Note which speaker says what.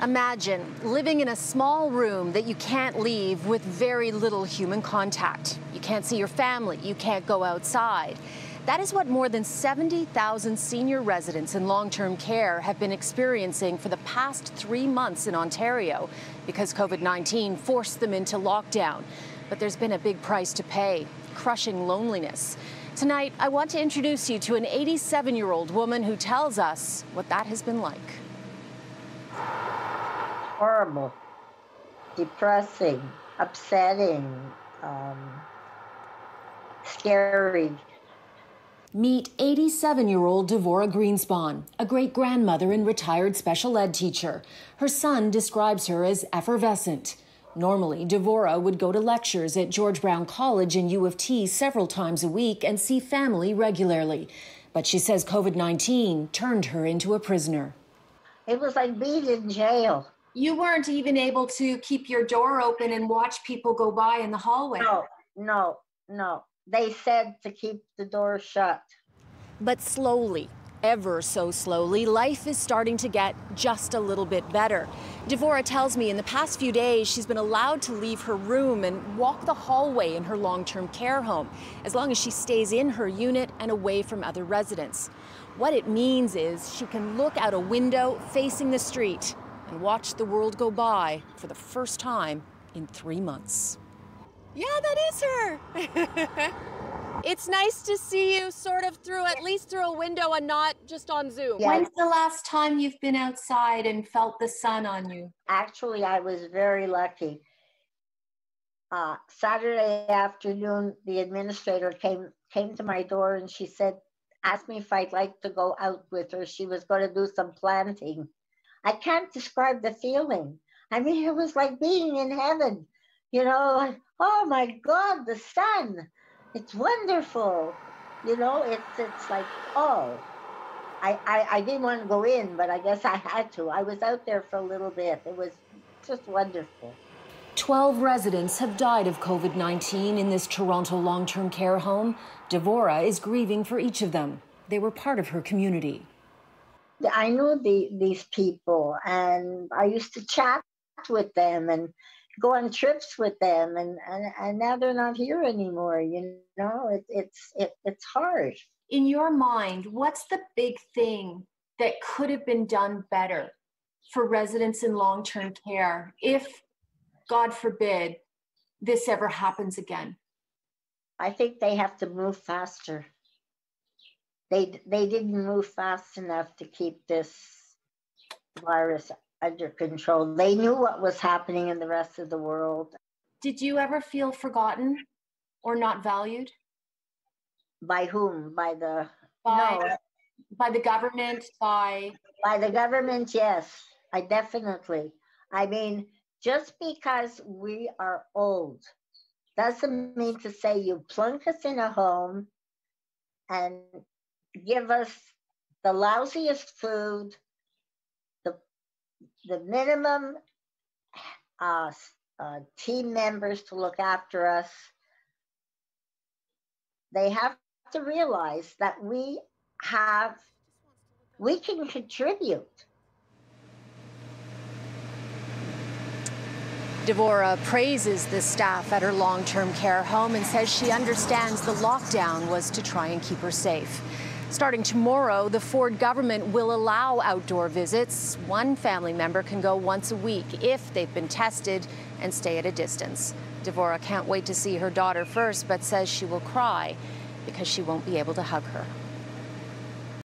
Speaker 1: Imagine living in a small room that you can't leave with very little human contact. You can't see your family, you can't go outside. That is what more than 70,000 senior residents in long-term care have been experiencing for the past 3 months in Ontario because COVID-19 forced them into lockdown. But there's been a big price to pay, crushing loneliness. Tonight, I want to introduce you to an 87-year-old woman who tells us what that has been like.
Speaker 2: Horrible, depressing, upsetting, scary.
Speaker 1: Meet 87-year-old Devora Greenspan, a great-grandmother and retired special ed teacher. Her son describes her as effervescent. Normally, Devora would go to lectures at George Brown College and U of T several times a week and see family regularly. But she says COVID-19 turned her into a prisoner.
Speaker 2: It was like being in jail.
Speaker 1: You weren't even able to keep your door open and watch people go by in the hallway.
Speaker 2: No. They said to keep the door shut.
Speaker 1: But slowly, ever so slowly, life is starting to get just a little bit better. Devora tells me in the past few days she's been allowed to leave her room and walk the hallway in her long-term care home, as long as she stays in her unit and away from other residents. What it means is she can look out a window facing the street and watch the world go by for the first time in 3 months. Yeah, that is her. It's nice to see you sort of at least through a window and not just on Zoom.
Speaker 2: Yeah.
Speaker 1: When's the last time you've been outside and felt the sun on you?
Speaker 2: Actually, I was very lucky. Saturday afternoon, the administrator came to my door and she asked me if I'd like to go out with her. She was going to do some planting. I can't describe the feeling. I mean, it was like being in heaven. You know, oh my God, the sun. It's wonderful. You know, it's like, oh. I didn't want to go in, but I guess I had to. I was out there for a little bit. It was just wonderful.
Speaker 1: 12 residents have died of COVID-19 in this Toronto long-term care home. Devora is grieving for each of them. They were part of her community.
Speaker 2: I knew these people, and I used to chat with them and go on trips with them, and now they're not here anymore. You know, it's hard.
Speaker 1: In your mind, what's the big thing that could have been done better for residents in long-term care if, God forbid, this ever happens again?
Speaker 2: I think they have to move faster. They didn't move fast enough to keep this virus under control. They knew what was happening in the rest of the world.
Speaker 1: Did you ever feel forgotten or not valued?
Speaker 2: By whom? By the
Speaker 1: government? By
Speaker 2: the government, yes. I definitely. I mean, just because we are old doesn't mean to say you plunk us in a home and give us the lousiest food, the minimum team members to look after us. They have to realize that we can contribute.
Speaker 1: Devora praises the staff at her long-term care home and says she understands the lockdown was to try and keep her safe. Starting tomorrow, the Ford government will allow outdoor visits. One family member can go once a week if they've been tested and stay at a distance. Devora can't wait to see her daughter first, but says she will cry because she won't be able to hug her.